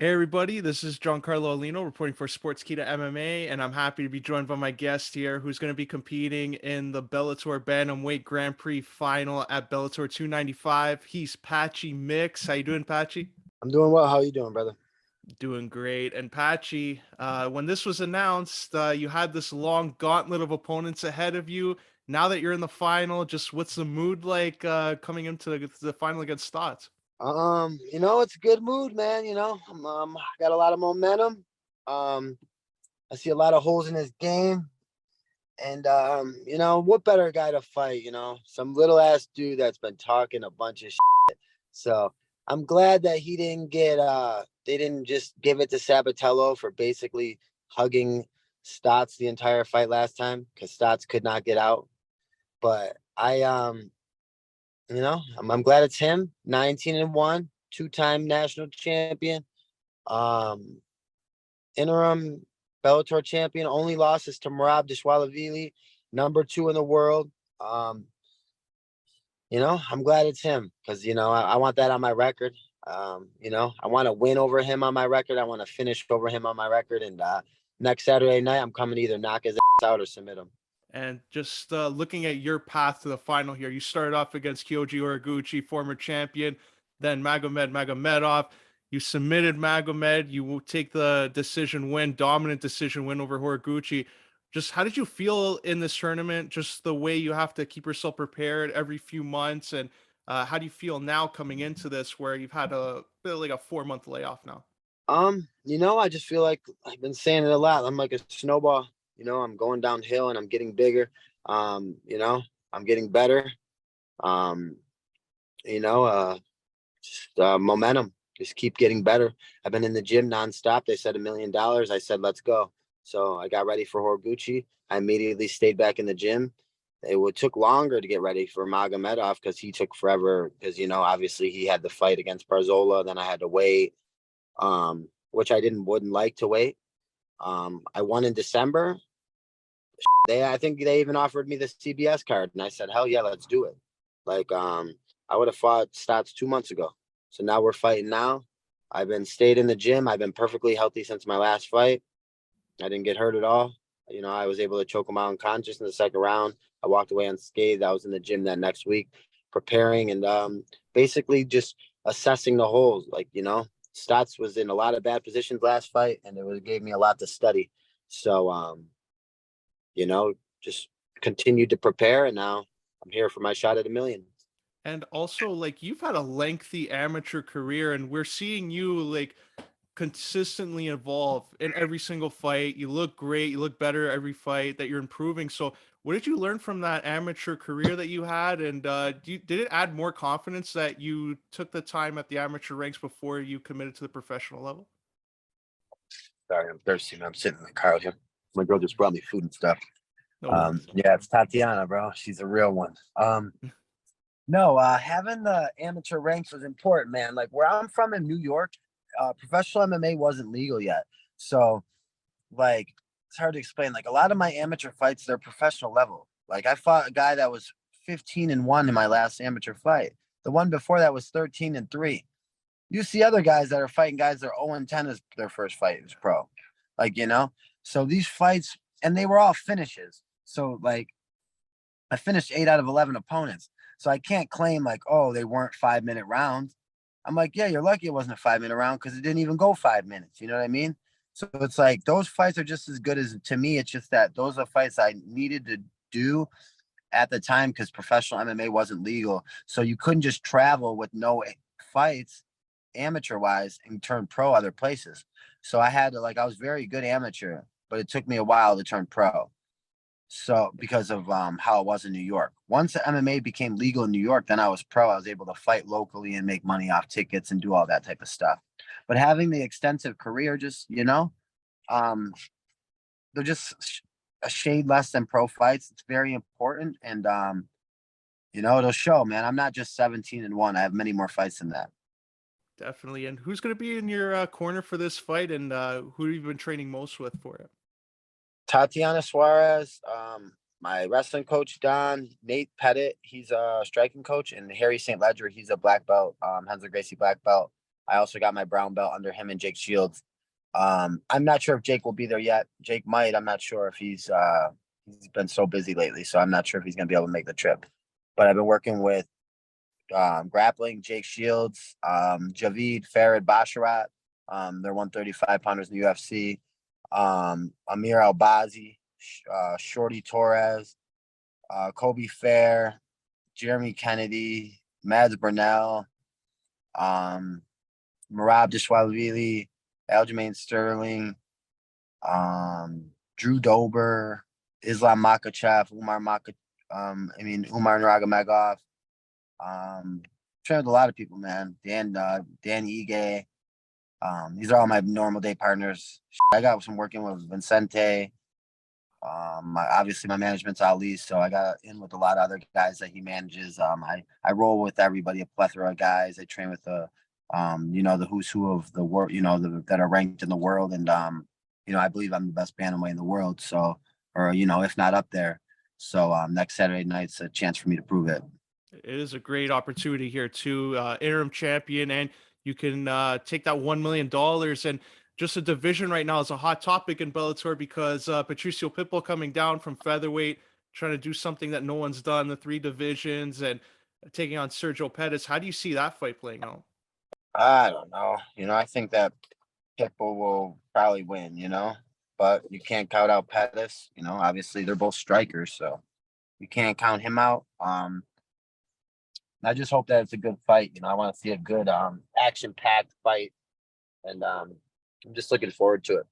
Hey everybody, this is Giancarlo Alino reporting for Sportskeeda MMA, and I'm happy to be joined by my guest here, who's going to be competing in the Bellator Bantamweight Grand Prix final at Bellator 295. He's Patchy Mix. How you doing, Patchy? I'm doing well. How you doing, brother? Doing great. And Patchy, when this was announced, you had this long gauntlet of opponents ahead of you. Now that you're in the final, just what's the mood like coming into the final against Stotts? It's a good mood, man. I'm got a lot of momentum. Um, I see a lot of holes in his game. And what better guy to fight, some little ass dude that's been talking a bunch of shit. So I'm glad that he didn't get they didn't just give it to Sabatello for basically hugging Stotts the entire fight last time because Stotts could not get out. But I'm glad it's him. 19-1, two-time national champion, um, interim Bellator champion. Only loss is to Merab Dishwalavili, number 2 in the world. I'm glad it's him because I want that on my record. I want to win over him on my record. I want to finish over him on my record. And next Saturday night, I'm coming to either knock his ass out or submit him. And just looking at your path to the final here, you started off against Kyoji Horiguchi, former champion, then Magomedov. You submitted Magomed. You will take the decision win, dominant decision win over Horiguchi. Just how did you feel in this tournament? Just the way you have to keep yourself prepared every few months, and how do you feel now coming into this, where you've had a bit like a 4 month layoff now? I just feel like I've been saying it a lot. I'm like a snowball. I'm going downhill and I'm getting bigger. I'm getting better. Um, you know, uh, Momentum. Just keep getting better. I've been in the gym nonstop. They said $1 million. I said, let's go. So I got ready for Horiguchi. I immediately stayed back in the gym. Took longer to get ready for Magomedov because he took forever because, obviously he had the fight against Barzola. Then I had to wait, which wouldn't like to wait. I won in December. I think they even offered me the CBS card, and I said, hell yeah, let's do it. Like, I would have fought Stots 2 months ago. So now we're fighting now. I've been stayed in the gym. I've been perfectly healthy since my last fight. I didn't get hurt at all. I was able to choke him out unconscious in the second round. I walked away unscathed. I was in the gym that next week preparing and basically just assessing the holes. Stotts was in a lot of bad positions last fight, and gave me a lot to study. So, just continued to prepare, and now I'm here for my shot at $1 million. And also, like, you've had a lengthy amateur career, and we're seeing you like consistently evolve in every single fight. You look great, you look better every fight that you're improving. So, what did you learn from that amateur career that you had? And did it add more confidence that you took the time at the amateur ranks before you committed to the professional level? Sorry, I'm thirsty, man. I'm sitting in the car with him. My girl just brought me food and stuff. No worries. Yeah, it's Tatiana, bro. She's a real one. No, having the amateur ranks was important, man. Like where I'm from in New York, professional MMA wasn't legal yet. So, like, it's hard to explain. Like a lot of my amateur fights, they're professional level. Like I fought a guy that was 15-1 in my last amateur fight. The one before that was 13-3. You see other guys that are fighting guys that are 0-10 as their first fight as pro. So these fights, and they were all finishes. So like I finished 8 out of 11 opponents. So I can't claim like, oh, they weren't 5-minute rounds. I'm like, yeah, you're lucky it wasn't a 5-minute round because it didn't even go 5 minutes. You know what I mean? So it's like those fights are just as good as, to me, it's just that those are fights I needed to do at the time because professional MMA wasn't legal. So you couldn't just travel with no fights amateur wise and turn pro other places. So I had to, like, I was very good amateur, but it took me a while to turn pro. So because of how it was in New York. Once the MMA became legal in New York, then I was pro. I was able to fight locally and make money off tickets and do all that type of stuff. But having the extensive career, just um, they're just a shade less than pro fights. It's very important, and it'll show, man. I'm not just 17-1. I have many more fights than that. Definitely. And who's going to be in your corner for this fight? And who have you been training most with for it? Tatiana Suarez, my wrestling coach Don, Nate Pettit, he's a striking coach, and Harry St. Ledger, he's a black belt, Hensler Gracie black belt. I also got my brown belt under him and Jake Shields. I'm not sure if Jake will be there yet. Jake might. I'm not sure if he's been so busy lately, so I'm not sure if he's gonna be able to make the trip. But I've been working with grappling, Jake Shields, Javid, Farid, Basharat. They're 135 pounders in the UFC. Amir Albazi, Shorty Torres, Kobe Fair, Jeremy Kennedy, Mads Burnell, Marab Dishwalvili, Aljamain Sterling, Drew Dober, Islam Makachev, Umar Nurmagomedov. Trained with a lot of people, man. Dan Ige. These are all my normal day partners. I got some working with Vincente. Obviously my management's Ali, so I got in with a lot of other guys that he manages. I roll with everybody, a plethora of guys. I train with the who's who of the world, that are ranked in the world, and I believe I'm the best bantamweight in the world. So, or if not up there. So next Saturday night's a chance for me to prove it. It is a great opportunity here too, interim champion, and you can take that $1 million. And just a division right now is a hot topic in Bellator because Patricio Pitbull coming down from featherweight, trying to do something that no one's done, the 3 divisions, and taking on Sergio Pettis. How do you see that fight playing out? I don't know. I think that Pitbull will probably win, but you can't count out Pettis. Obviously they're both strikers, so you can't count him out. I just hope that it's a good fight. I want to see a good action-packed fight, and I'm just looking forward to it.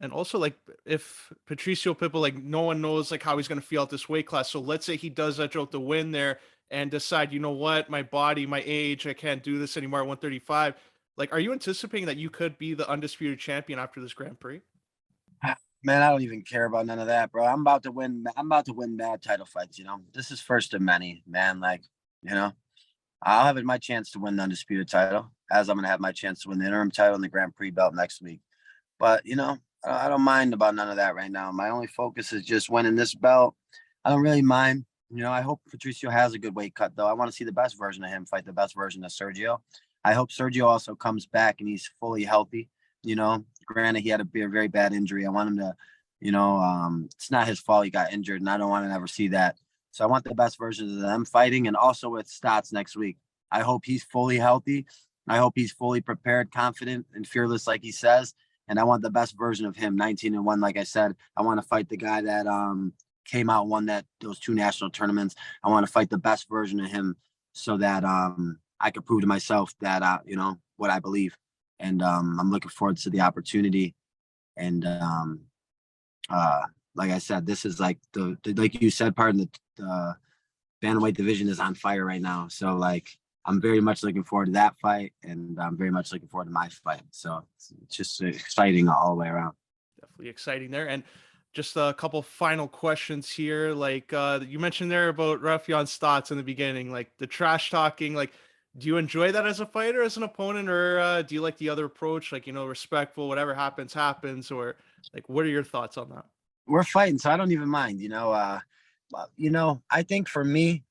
And also, like, if Patricio Pitbull, like, no one knows like how he's going to feel at this weight class. So let's say he does edge out the win there and decide, you know what, my body, my age, I can't do this anymore at 135. Like, are you anticipating that you could be the undisputed champion after this Grand Prix? Man, I don't even care about none of that, bro. I'm about to win mad title fights. This is first of many, man. Like, I'll have it my chance to win the undisputed title, as I'm gonna have my chance to win the interim title and the Grand Prix belt next week. But I don't mind about none of that right now. My only focus is just winning this belt. I don't really mind. I hope Patricio has a good weight cut, though. I want to see the best version of him fight the best version of Sergio. I hope Sergio also comes back and he's fully healthy. Granted, he had a very bad injury. I want him to, it's not his fault he got injured, and I don't want to ever see that. So I want the best versions of them fighting, and also with Stots next week. I hope he's fully healthy. I hope he's fully prepared, confident, and fearless, like he says. And I want the best version of him, 19-1. Like I said, I want to fight the guy that came out and won those 2 national tournaments. I want to fight the best version of him so that I could prove to myself that what I believe. And I'm looking forward to the opportunity. And like I said, this is like like you said, part of the bantamweight division is on fire right now. So like, I'm very much looking forward to that fight, and I'm very much looking forward to my fight. So it's just exciting all the way around. Definitely exciting there. And just a couple final questions here. Like you mentioned there about Raufeon Stots in the beginning, like the trash talking. Like, do you enjoy that as a fighter, as an opponent, or do you like the other approach, like respectful, whatever happens, happens, or like what are your thoughts on that? We're fighting, so I don't even mind. I think for me,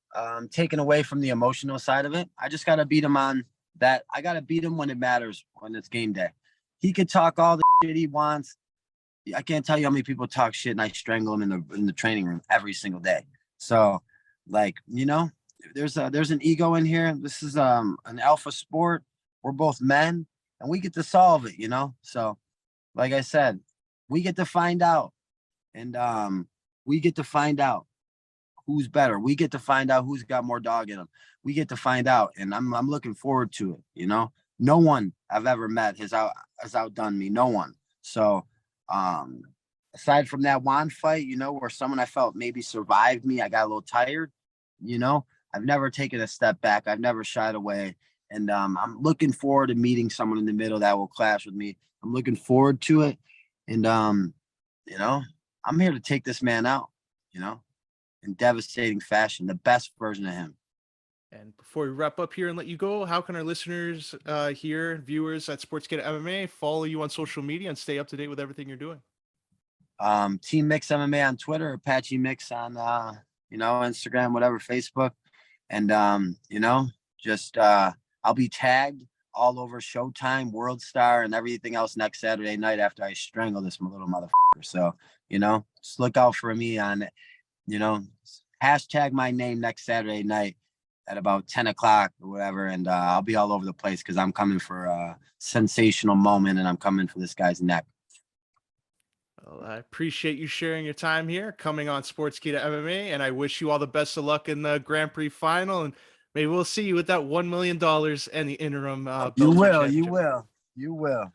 taken away from the emotional side of it, I just got to beat him on that. I got to beat him when it matters, when it's game day. He could talk all the shit he wants. I can't tell you how many people talk shit and I strangle them in the training room every single day. So, like, there's an ego in here. This is an alpha sport. We're both men, and we get to solve it. So, like I said, we get to find out, and we get to find out who's better. We get to find out who's got more dog in them. We get to find out, and I'm looking forward to it. No one I've ever met has outdone me. No one. So, aside from that one fight, where someone I felt maybe survived me, I got a little tired. I've never taken a step back. I've never shied away, and I'm looking forward to meeting someone in the middle that will clash with me. I'm looking forward to it, and I'm here to take this man out. In devastating fashion, the best version of him. And before we wrap up here and let you go, how can our listeners viewers at Sportskeeda MMA follow you on social media and stay up to date with everything you're doing? Team Mix MMA on Twitter, or Patchy Mix on Instagram, whatever, Facebook. And I'll be tagged all over Showtime, World Star, and everything else next Saturday night after I strangle this little motherfucker. So, just look out for me on, hashtag my name next Saturday night at about 10 o'clock or whatever. And I'll be all over the place because I'm coming for a sensational moment and I'm coming for this guy's neck. Well, I appreciate you sharing your time here, coming on Sportskeeda MMA, and I wish you all the best of luck in the Grand Prix final. And maybe we'll see you with that $1 million and the interim You Bellator will, championship. you will.